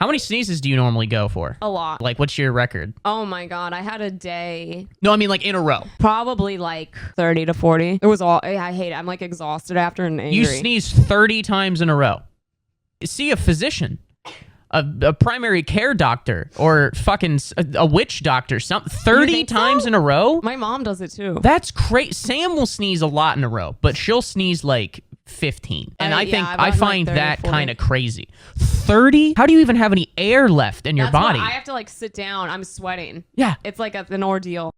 How many sneezes do you normally go for? A lot. Like, what's your record? Oh my God. I had a day, No, I mean like in a row. probably like 30 to 40. It was all, I hate it. I'm like exhausted after and angry. You sneeze 30 times in a row. See a physician, a primary care doctor, or fucking a witch doctor. 30 think so? times in a row? My mom does it too. That's crazy. Sam will sneeze a lot in a row, but she'll sneeze like 15. And I yeah, think I've I gotten, find like, 30, that 40. kind of crazy. 30? How do you even have any air left in your That's why body? I have to like sit down. I'm sweating. Yeah. It's like an ordeal.